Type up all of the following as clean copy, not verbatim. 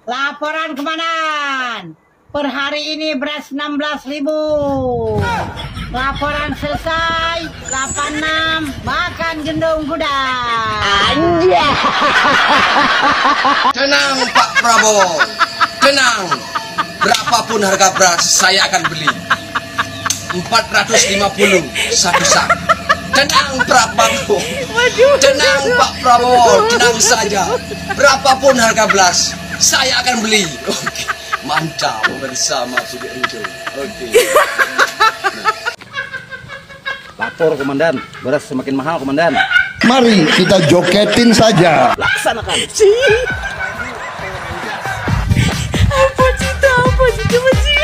Laporan komandan. Per hari ini beras 16.000. Laporan selesai. 86 makan gendong kuda. Anja. Tenang Pak Prabowo, tenang. Berapapun harga beras saya akan beli. 450 satu sak. Tenang Pak Prabowo, tenang Pak Prabowo, tenang saja. Berapapun harga beras saya akan beli. Oke, mantap bersama PDIP. Oke. Lapor komandan, beras semakin mahal komandan. Mari kita joketin saja. Laksanakan. Apa cita, coba sih.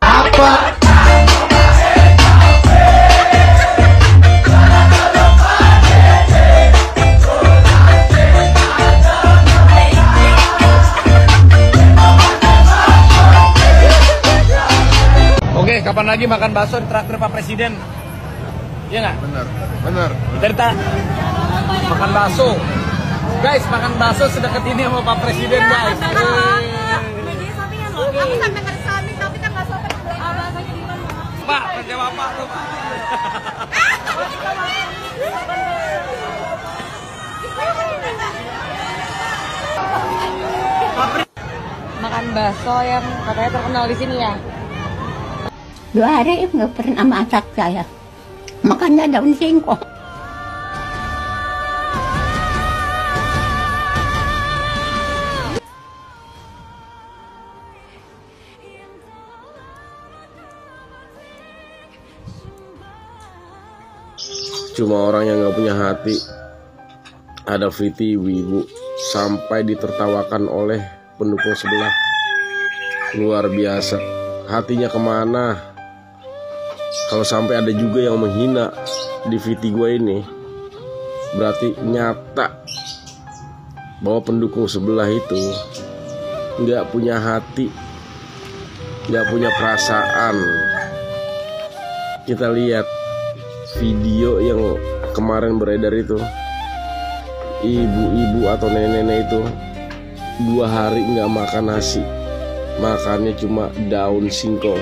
Apa? Oke, kapan lagi makan bakso di traktir Pak Presiden? Iya nggak? Benar. Kita makan bakso. Guys, makan bakso sedekat ini sama Pak Presiden, guys. Aku sampai ngeresamin, tapi kan nggak sampai Pak, kerja Bapak tuh, Pak. makan bakso yang katanya terkenal di sini ya. 2 hari nggak pernah masak saya. Makannya daun singkong. Cuma orang yang gak punya hati. Ada VT Wibu sampai ditertawakan oleh pendukung sebelah. Luar biasa. Hatinya kemana? Kalau sampai ada juga yang menghina di VT gue ini, berarti nyata bahwa pendukung sebelah itu gak punya hati, gak punya perasaan. Kita lihat video yang kemarin beredar itu, ibu-ibu atau nenek-nenek itu 2 hari nggak makan nasi, makannya cuma daun singkong.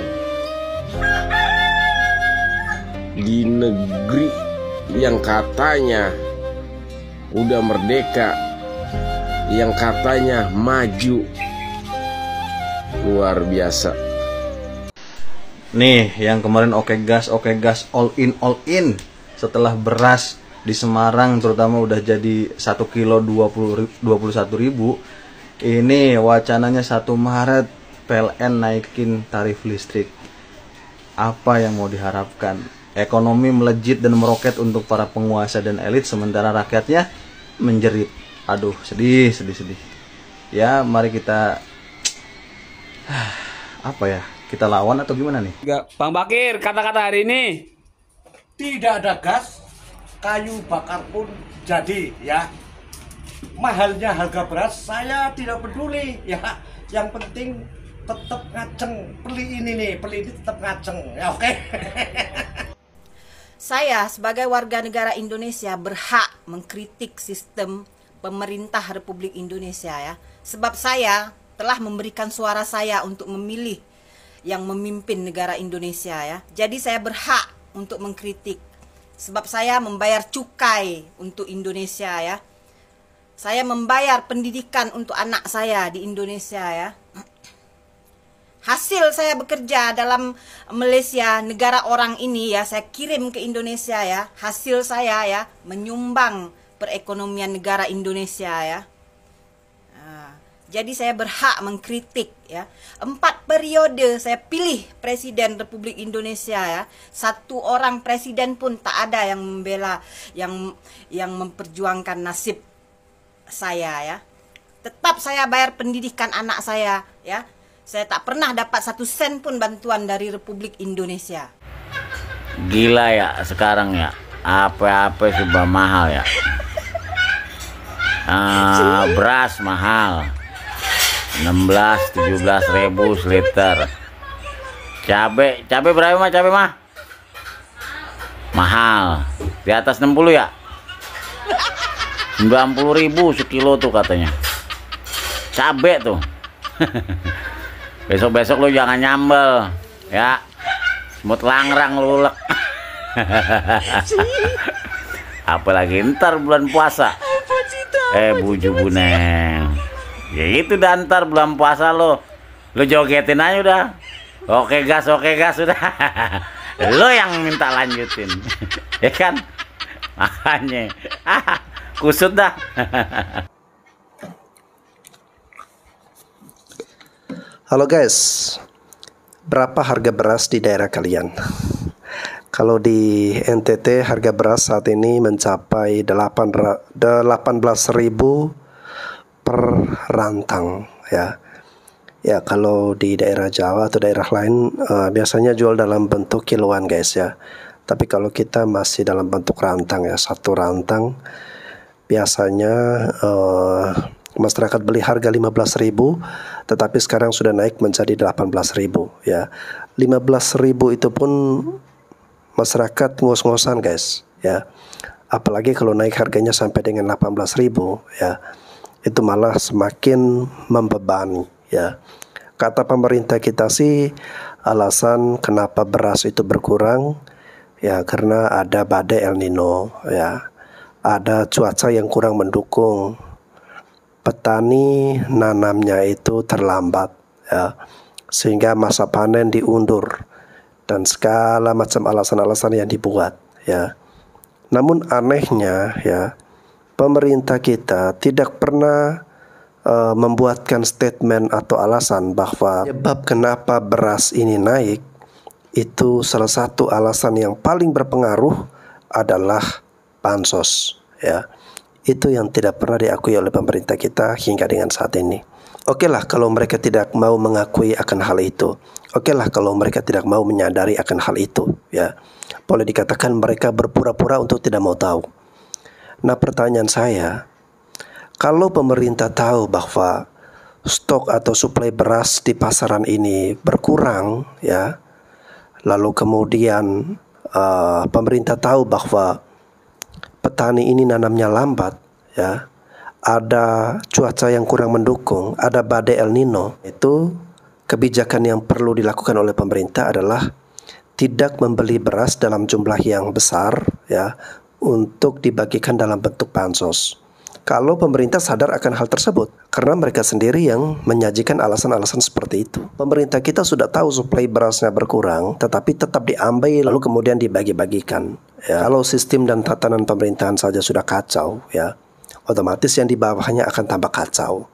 Di negeri yang katanya udah merdeka, yang katanya maju, luar biasa. Nih, yang kemarin oke gas, all in. Setelah beras di Semarang terutama udah jadi 1 kilo 21.000. Ini wacananya 1 Maret PLN naikin tarif listrik. Apa yang mau diharapkan? Ekonomi melejit dan meroket untuk para penguasa dan elit, sementara rakyatnya menjerit. Aduh, sedih. Ya, mari kita apa ya? Kita lawan atau gimana nih? Bang Bakir, kata-kata hari ini. Tidak ada gas, kayu bakar pun jadi ya. Mahalnya harga beras saya tidak peduli ya. Yang penting tetap ngaceng. Beli ini tetap ngaceng ya, oke. Saya sebagai warga negara Indonesia berhak mengkritik sistem pemerintah Republik Indonesia ya. Sebab saya telah memberikan suara saya untuk memilih yang memimpin negara Indonesia ya. Jadi saya berhak untuk mengkritik. Sebab saya membayar cukai untuk Indonesia ya. Saya membayar pendidikan untuk anak saya di Indonesia ya. Hasil saya bekerja dalam Malaysia, negara orang ini ya, saya kirim ke Indonesia ya. Hasil saya ya menyumbang perekonomian negara Indonesia ya. Jadi saya berhak mengkritik ya. 4 periode saya pilih Presiden Republik Indonesia ya. 1 orang presiden pun tak ada yang membela, yang memperjuangkan nasib saya ya. Tetap saya bayar pendidikan anak saya ya. Saya tak pernah dapat 1 sen pun bantuan dari Republik Indonesia. Gila ya sekarang ya. Apa-apa serba mahal ya. Beras mahal. 16-17 ribu seliter. Cabe berapa mah cabe mah? Mahal. Di atas 60 ya? 90.000 sekilo tuh katanya. Cabe tuh. Besok-besok lu jangan nyambel ya. Semut langrang lu ulek. Apalagi ntar bulan puasa. Buju buneng. Ya itu dah ntar bulan puasa lo. Lu jogetin aja udah. Oke gas udah. Lo yang minta lanjutin. Ya kan? Makanya. Kusut dah. Halo guys, berapa harga beras di daerah kalian? Kalau di NTT harga beras saat ini mencapai 18.000 per rantang ya. Ya kalau di daerah Jawa atau daerah lain biasanya jual dalam bentuk kiloan guys ya. Tapi kalau kita masih dalam bentuk rantang ya, satu rantang biasanya masyarakat beli harga 15.000, tetapi sekarang sudah naik menjadi 18.000 ya. 15.000 itu pun masyarakat ngos-ngosan guys ya. Apalagi kalau naik harganya sampai dengan 18.000 ya. Itu malah semakin membebani ya. Kata pemerintah kita sih alasan kenapa beras itu berkurang ya karena ada badai El Nino ya. Ada cuaca yang kurang mendukung. Petani nanamnya itu terlambat ya. Sehingga masa panen diundur dan segala macam alasan-alasan yang dibuat ya. Namun anehnya ya, pemerintah kita tidak pernah membuatkan statement atau alasan bahwa sebab kenapa beras ini naik itu salah satu alasan yang paling berpengaruh adalah bansos ya. Itu yang tidak pernah diakui oleh pemerintah kita hingga dengan saat ini. Oke lah kalau mereka tidak mau mengakui akan hal itu. Oke lah kalau mereka tidak mau menyadari akan hal itu ya. Boleh dikatakan mereka berpura-pura untuk tidak mau tahu. Nah pertanyaan saya, kalau pemerintah tahu bahwa stok atau suplai beras di pasaran ini berkurang ya, lalu kemudian pemerintah tahu bahwa petani ini nanamnya lambat ya, ada cuaca yang kurang mendukung, ada badai El Nino, itu kebijakan yang perlu dilakukan oleh pemerintah adalah tidak membeli beras dalam jumlah yang besar ya untuk dibagikan dalam bentuk bansos. Kalau pemerintah sadar akan hal tersebut, karena mereka sendiri yang menyajikan alasan-alasan seperti itu. Pemerintah kita sudah tahu suplai berasnya berkurang, tetapi tetap diambil lalu kemudian dibagi-bagikan. Ya, kalau sistem dan tatanan pemerintahan saja sudah kacau, ya, otomatis yang di bawahnya akan tambah kacau.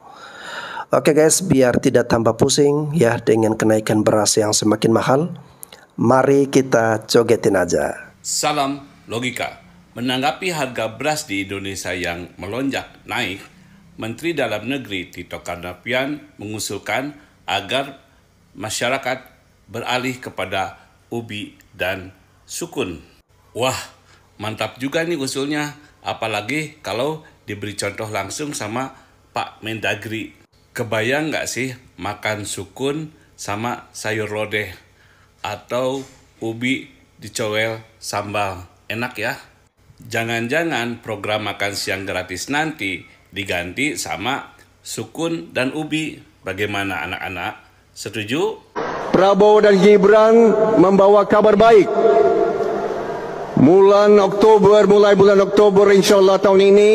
Oke guys, biar tidak tambah pusing ya dengan kenaikan beras yang semakin mahal, mari kita jogetin aja. Salam logika. Menanggapi harga beras di Indonesia yang melonjak naik, Menteri Dalam Negeri Tito Karnavian mengusulkan agar masyarakat beralih kepada ubi dan sukun. Wah, mantap juga nih usulnya, apalagi kalau diberi contoh langsung sama Pak Mendagri. Kebayang nggak sih makan sukun sama sayur lodeh atau ubi dicowel sambal? Enak ya? Jangan-jangan program makan siang gratis nanti diganti sama sukun dan ubi. Bagaimana anak-anak? Setuju? Prabowo dan Gibran membawa kabar baik. Mulai bulan Oktober insya Allah tahun ini,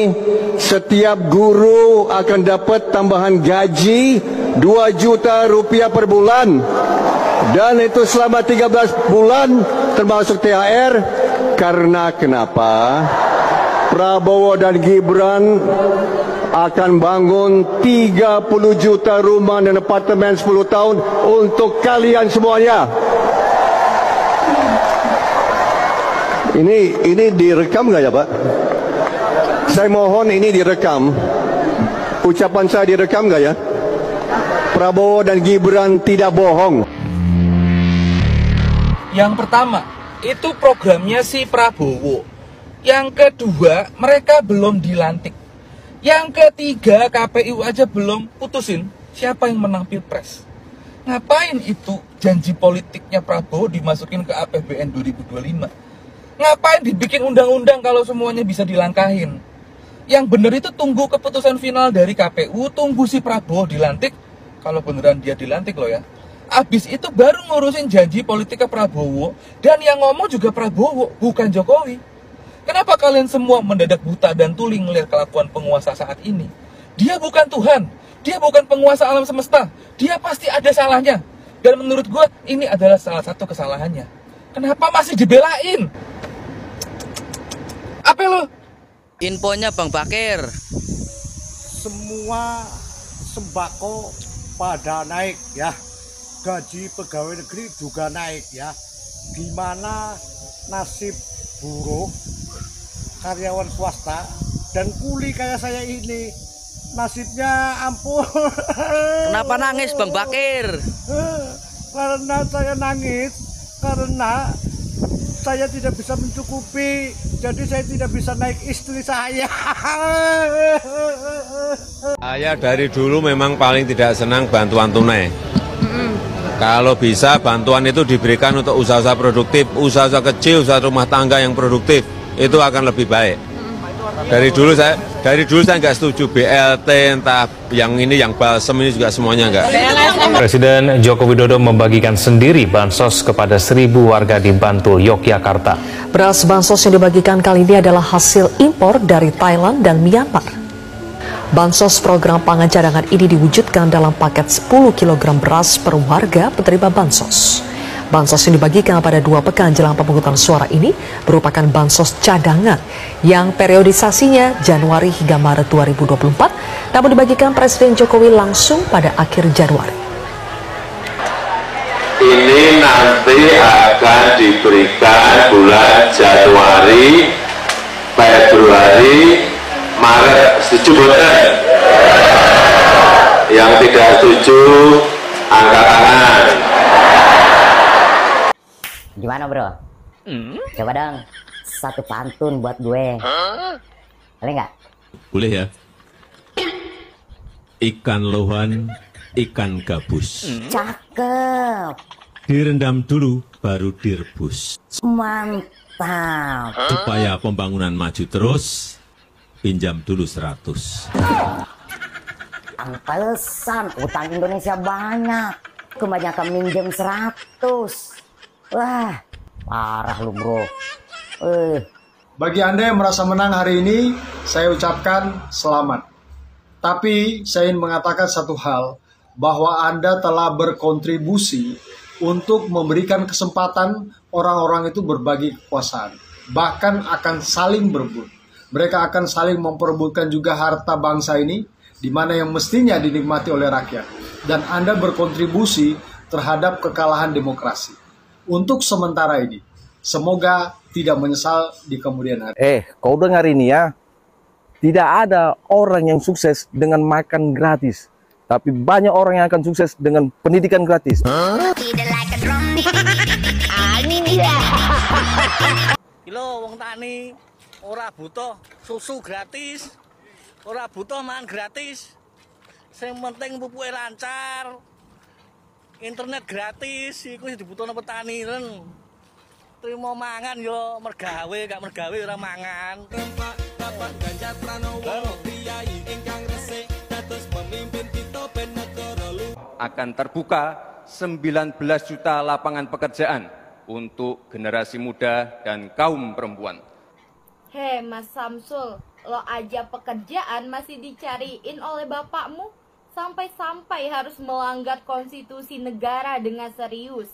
setiap guru akan dapat tambahan gaji 2 juta rupiah per bulan. Dan itu selama 13 bulan termasuk THR. Karena kenapa? Prabowo dan Gibran akan bangun 30 juta rumah dan apartemen 10 tahun untuk kalian semuanya. Ini direkam nggak ya Pak? Saya mohon ini direkam. Ucapan saya direkam nggak ya? Prabowo dan Gibran tidak bohong. Yang pertama, itu programnya si Prabowo. Yang kedua, mereka belum dilantik. Yang ketiga, KPU aja belum putusin siapa yang menang Pilpres. Ngapain itu janji politiknya Prabowo dimasukin ke APBN 2025? Ngapain dibikin undang-undang kalau semuanya bisa dilangkahin? Yang benar itu tunggu keputusan final dari KPU, tunggu si Prabowo dilantik. Kalau beneran dia dilantik loh ya. Abis itu baru ngurusin janji politika Prabowo. Dan yang ngomong juga Prabowo, bukan Jokowi. Kenapa kalian semua mendadak buta dan tuli melihat kelakuan penguasa saat ini? Dia bukan Tuhan, dia bukan penguasa alam semesta. Dia pasti ada salahnya. Dan menurut gue ini adalah salah satu kesalahannya. Kenapa masih dibelain? Apa lo? Infonya Bang Bakir. Semua sembako pada naik ya. Gaji pegawai negeri juga naik ya. Gimana nasib buruh, karyawan swasta, dan kuli kayak saya ini? Nasibnya ampun. Kenapa nangis Bang Bakir? Karena saya nangis karena saya tidak bisa mencukupi, jadi saya tidak bisa naik istri saya. Saya dari dulu memang paling tidak senang bantuan tunai. Kalau bisa bantuan itu diberikan untuk usaha-usaha produktif, usaha-usaha kecil, usaha rumah tangga yang produktif, itu akan lebih baik. Dari dulu saya nggak setuju BLT, entah yang ini, yang balsem ini juga semuanya nggak. Presiden Joko Widodo membagikan sendiri bansos kepada 1.000 warga di Bantul, Yogyakarta. Beras bansos yang dibagikan kali ini adalah hasil impor dari Thailand dan Myanmar. Bansos program pangan cadangan ini diwujudkan dalam paket 10 kg beras per warga penerima bansos. Bansos yang dibagikan pada 2 pekan jelang pemungutan suara ini merupakan bansos cadangan yang periodisasinya Januari hingga Maret 2024, namun dibagikan Presiden Jokowi langsung pada akhir Januari. Ini nanti akan diberikan bulan Januari, Februari, Maret. Setuju boten? Yang tidak setuju angkat tangan. Gimana bro? Coba dong satu pantun buat gue. Boleh nggak? Boleh ya. Ikan lohan, ikan gabus. Cakep. Direndam dulu baru direbus. Mantap. Supaya pembangunan maju terus, pinjam dulu 100. Pantesan utang Indonesia banyak. Kebanyakan minjem 100. Wah, parah lu bro. Bagi Anda yang merasa menang hari ini, saya ucapkan selamat. Tapi saya ingin mengatakan satu hal, bahwa Anda telah berkontribusi untuk memberikan kesempatan orang-orang itu berbagi kekuasaan. Bahkan akan saling berebut. Mereka akan saling memperebutkan juga harta bangsa ini, di mana yang mestinya dinikmati oleh rakyat. Dan Anda berkontribusi terhadap kekalahan demokrasi. Untuk sementara ini, semoga tidak menyesal di kemudian hari. Kau dengar ini ya, tidak ada orang yang sukses dengan makan gratis, tapi banyak orang yang akan sukses dengan pendidikan gratis. Halo, wong tani ora butuh susu gratis, ora butuh mangan gratis. Yang penting pupuke lancar. Internet gratis, iku sing dibutuhno petani ren. Trimo mangan yo mergawe, gak mergawe ora mangan. Akan terbuka 19 juta lapangan pekerjaan untuk generasi muda dan kaum perempuan. Hei Mas Samsul, lo aja pekerjaan masih dicariin oleh bapakmu? Sampai-sampai harus melanggar konstitusi negara dengan serius.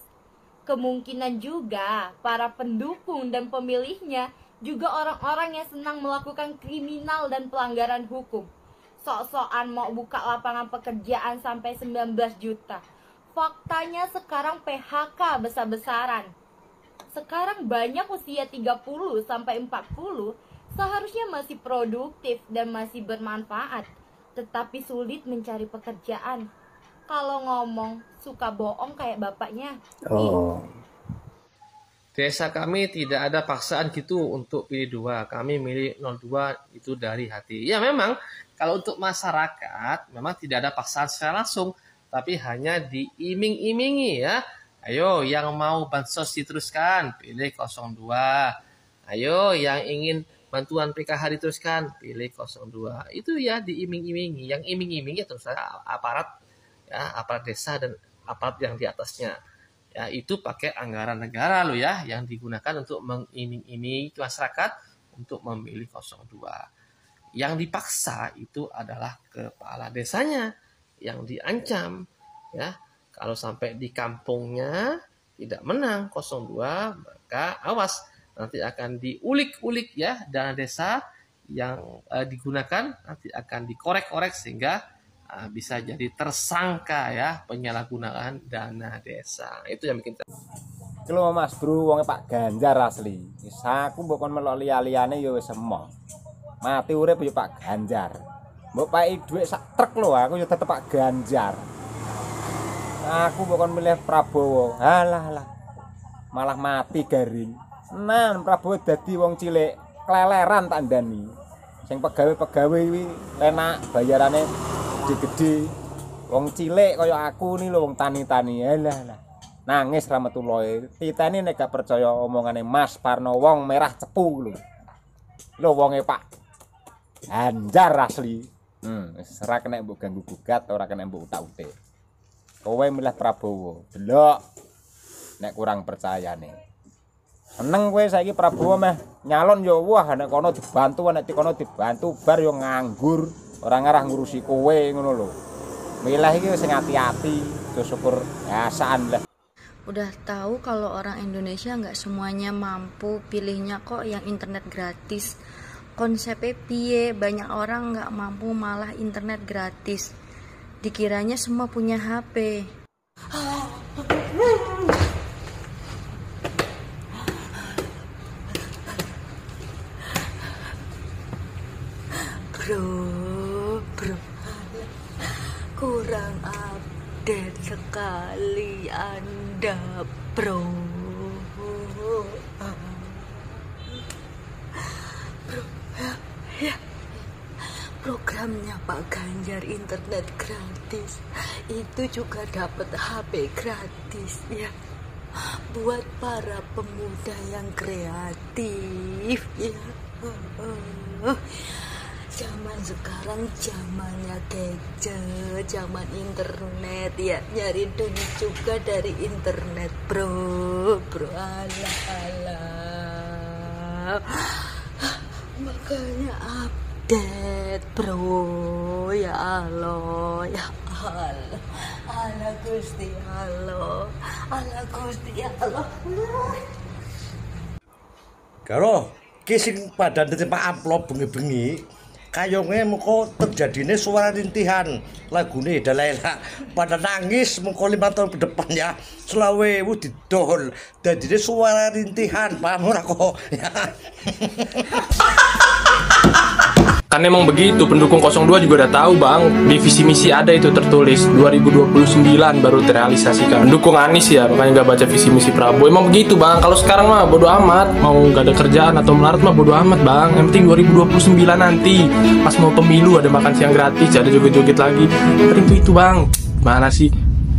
Kemungkinan juga para pendukung dan pemilihnya juga orang-orang yang senang melakukan kriminal dan pelanggaran hukum. Sok-sokan mau buka lapangan pekerjaan sampai 19 juta. Faktanya sekarang PHK besar-besaran. Sekarang banyak usia 30 sampai 40 seharusnya masih produktif dan masih bermanfaat, tetapi sulit mencari pekerjaan. Kalau ngomong suka bohong kayak bapaknya. Desa kami tidak ada paksaan gitu untuk pilih 2. Kami milih 02 itu dari hati. Ya memang kalau untuk masyarakat memang tidak ada paksaan secara langsung, tapi hanya diiming-imingi ya. Ayo yang mau bansos diteruskan pilih 02. Ayo yang ingin bantuan PKH diteruskan, pilih 02. Itu ya diiming-imingi. Yang iming-imingnya tentu saja aparat desa dan aparat yang di atasnya. Ya, itu pakai anggaran negara loh ya, yang digunakan untuk mengiming-imingi masyarakat untuk memilih 02. Yang dipaksa itu adalah kepala desanya yang diancam ya. Kalau sampai di kampungnya tidak menang 02, maka awas, nanti akan diulik-ulik ya, dana desa yang digunakan nanti akan dikorek-korek sehingga bisa jadi tersangka ya, penyalahgunaan dana desa. Itu yang bikin Kalau Mas Bro wonge Pak Ganjar asli. Wis aku mbok kon melok liya-liyane ya wis emoh. Mati urip ya Pak Ganjar. Mbok pakai dhuwit sak truk lho, aku ya tetep Pak Ganjar. Aku mbok kon milih Prabowo. Halah. Malah mati garing. Nan Prabowo dadi wong cilik kleleran tak ndani. Sing pegawe-pegawe kuwi enak bayarane gede-gede. Wong cilik kaya aku nih lho, wong tani-tani. Halah. Nangis rahmatullahi. Titeni nek gak percaya omongane Mas Parno wong merah cepu lho. Lho wonge Pak Ganjar asli. Wis ora kena mbok ganggu gugat, ora kena mbok utak-utik. Kowe milih Prabowo. Delok nek kurang percayane. Seneng kowe saiki Prabowo meh nyalon yo wah nek kono dibantu, nek kono dibantu bar yo nganggur, ora ngarah ngurusi kowe ngono lho. Milih iki sing ati-ati, syukur biasaan lah. Udah tahu kalau orang Indonesia nggak semuanya mampu, pilihnya kok yang internet gratis. Konsepnya piye, banyak orang nggak mampu malah internet gratis. Dikiranya semua punya HP. Bro, kurang update sekali Anda, bro. Ya, programnya Pak Ganjar internet gratis itu juga dapat HP gratis ya, buat para pemuda yang kreatif ya. Zaman sekarang zamannya gadget, zaman internet ya, nyari duit juga dari internet bro. Alah. Makanya update bro, ya Allah, Allah Gusti Allah. Karo kising pada nerima amplop bengi-bengi kayonge muka terjadine suara rintihan lagune Dalaila pada nangis muka 5 tahun ke depan ya, selawewu didol dadine suara rintihan, paham ora kok ya. Kan emang begitu, pendukung 02 juga udah tahu bang, di visi misi ada itu tertulis 2029 baru terrealisasikan. Pendukung Anies ya, makanya nggak baca visi misi Prabowo. Emang begitu bang, kalau sekarang mah bodo amat, mau nggak ada kerjaan atau melarat mah bodo amat bang. Yang penting 2029 nanti, pas mau pemilu ada makan siang gratis, ada joget-joget lagi. Yang penting itu bang, mana sih?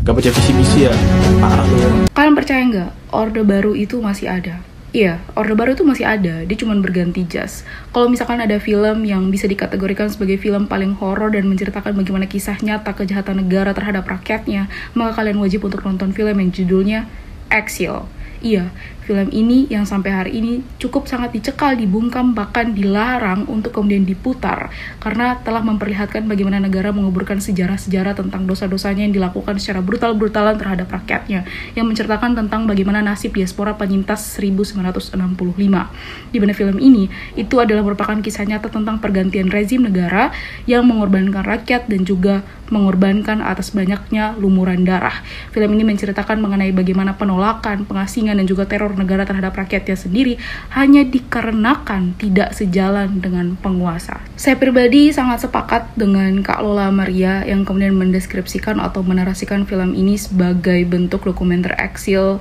Gak baca visi misi ya, parah loh. Kalian percaya nggak, Orde Baru itu masih ada? Iya, Orde Baru itu masih ada, dia cuma berganti jas. Kalau misalkan ada film yang bisa dikategorikan sebagai film paling horor dan menceritakan bagaimana kisah nyata kejahatan negara terhadap rakyatnya, maka kalian wajib untuk nonton film yang judulnya Exile. Iya, film ini yang sampai hari ini cukup sangat dicekal, dibungkam, bahkan dilarang untuk kemudian diputar karena telah memperlihatkan bagaimana negara menguburkan sejarah-sejarah tentang dosa-dosanya yang dilakukan secara brutal-brutalan terhadap rakyatnya, yang menceritakan tentang bagaimana nasib diaspora penyintas 1965. Di mana film ini itu adalah merupakan kisah nyata tentang pergantian rezim negara yang mengorbankan rakyat dan juga mengorbankan atas banyaknya lumuran darah. Film ini menceritakan mengenai bagaimana penolakan, pengasingan, dan juga teror negara terhadap rakyatnya sendiri hanya dikarenakan tidak sejalan dengan penguasa. Saya pribadi sangat sepakat dengan Kak Lola Maria yang kemudian mendeskripsikan atau menarasikan film ini sebagai bentuk dokumenter eksil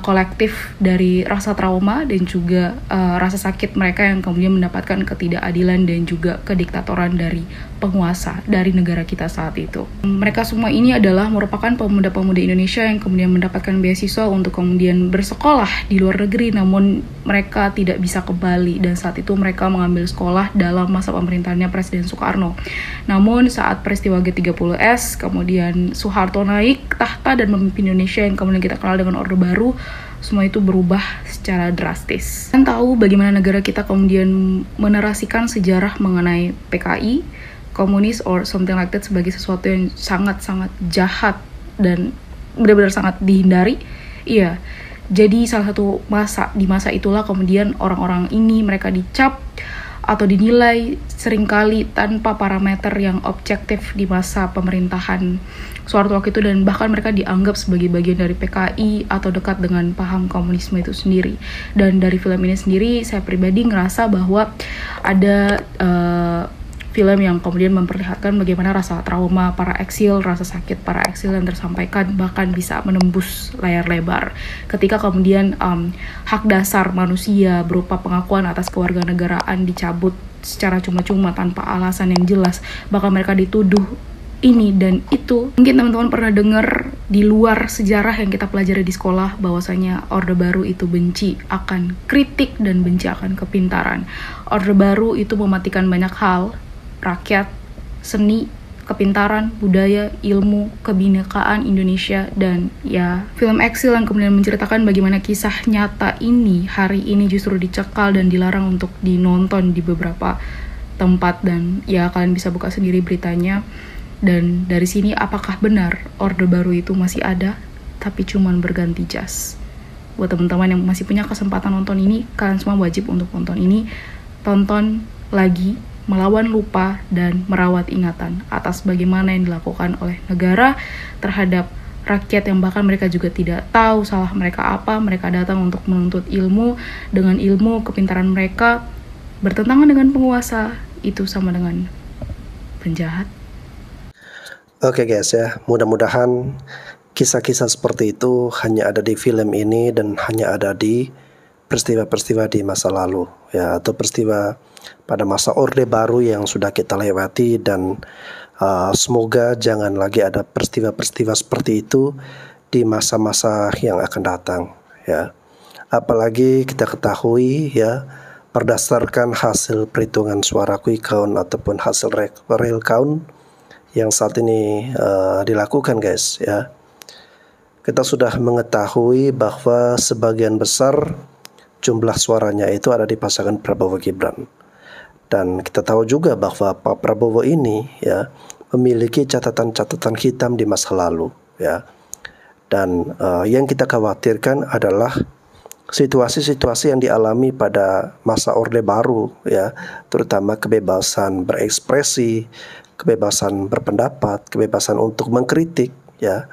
kolektif dari rasa trauma dan juga rasa sakit mereka yang kemudian mendapatkan ketidakadilan dan juga kediktatoran dari penguasa dari negara kita saat itu. Mereka semua ini adalah merupakan pemuda-pemuda Indonesia yang kemudian mendapatkan beasiswa untuk kemudian bersekolah di luar negeri, namun mereka tidak bisa kembali, dan saat itu mereka mengambil sekolah dalam masa pemerintahannya Presiden Soekarno. Namun saat peristiwa G30S, kemudian Soeharto naik tahta dan memimpin Indonesia yang kemudian kita kenal dengan Orde Baru, semua itu berubah secara drastis. Dan tahu bagaimana negara kita kemudian menarasikan sejarah mengenai PKI, komunis or something like that sebagai sesuatu yang sangat-sangat jahat dan benar-benar sangat dihindari. Iya, jadi salah satu di masa itulah kemudian orang-orang ini mereka dicap atau dinilai seringkali tanpa parameter yang objektif di masa pemerintahan Soeharto waktu itu, dan bahkan mereka dianggap sebagai bagian dari PKI atau dekat dengan paham komunisme itu sendiri. Dan dari film ini sendiri saya pribadi ngerasa bahwa ada film yang kemudian memperlihatkan bagaimana rasa trauma para eksil, rasa sakit para eksil yang tersampaikan bahkan bisa menembus layar lebar. Ketika kemudian hak dasar manusia berupa pengakuan atas kewarganegaraan dicabut secara cuma-cuma tanpa alasan yang jelas, bahkan mereka dituduh ini dan itu. Mungkin teman-teman pernah dengar di luar sejarah yang kita pelajari di sekolah bahwasanya Orde Baru itu benci akan kritik dan benci akan kepintaran. Orde Baru itu mematikan banyak hal, rakyat, seni, kepintaran, budaya, ilmu, kebinekaan Indonesia, dan ya film eksil yang kemudian menceritakan bagaimana kisah nyata ini hari ini justru dicekal dan dilarang untuk dinonton di beberapa tempat, dan ya kalian bisa buka sendiri beritanya. Dan dari sini apakah benar Orde Baru itu masih ada tapi cuman berganti jas? Buat teman-teman yang masih punya kesempatan nonton ini, kalian semua wajib untuk nonton ini. Tonton lagi, melawan lupa dan merawat ingatan atas bagaimana yang dilakukan oleh negara terhadap rakyat yang bahkan mereka juga tidak tahu salah mereka apa. Mereka datang untuk menuntut ilmu, dengan ilmu kepintaran mereka bertentangan dengan penguasa, itu sama dengan penjahat. Oke guys ya, mudah-mudahan kisah-kisah seperti itu hanya ada di film ini dan hanya ada di peristiwa-peristiwa di masa lalu ya, atau peristiwa pada masa Orde Baru yang sudah kita lewati, dan semoga jangan lagi ada peristiwa-peristiwa seperti itu di masa-masa yang akan datang ya. Apalagi kita ketahui ya, berdasarkan hasil perhitungan suara quick count ataupun hasil real count yang saat ini dilakukan guys ya, kita sudah mengetahui bahwa sebagian besar jumlah suaranya itu ada di pasangan Prabowo Gibran. Dan kita tahu juga bahwa Pak Prabowo ini ya memiliki catatan-catatan hitam di masa lalu ya. Dan yang kita khawatirkan adalah situasi-situasi yang dialami pada masa Orde Baru ya, terutama kebebasan berekspresi, kebebasan berpendapat, kebebasan untuk mengkritik ya,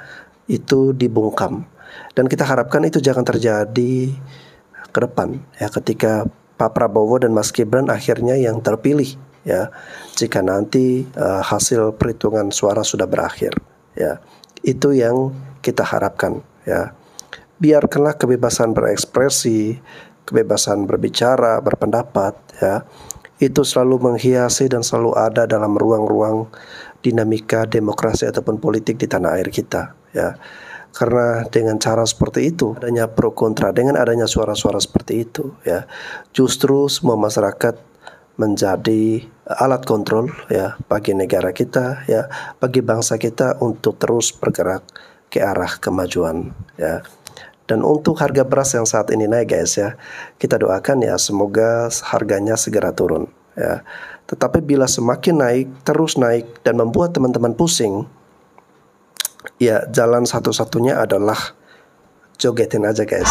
itu dibungkam. Dan kita harapkan itu jangan terjadi ke depan ya, ketika Pak Prabowo dan Mas Gibran akhirnya yang terpilih ya, jika nanti hasil perhitungan suara sudah berakhir ya. Itu yang kita harapkan ya. Biarkanlah kebebasan berekspresi, kebebasan berbicara, berpendapat ya, itu selalu menghiasi dan selalu ada dalam ruang-ruang dinamika demokrasi ataupun politik di tanah air kita ya. Karena dengan cara seperti itu, adanya pro kontra, dengan adanya suara-suara seperti itu ya, justru semua masyarakat menjadi alat kontrol ya bagi negara kita ya, bagi bangsa kita untuk terus bergerak ke arah kemajuan ya. Dan untuk harga beras yang saat ini naik guys ya, kita doakan ya semoga harganya segera turun ya. Tetapi bila semakin naik, terus naik dan membuat teman-teman pusing, ya jalan satu-satunya adalah jogetin aja guys.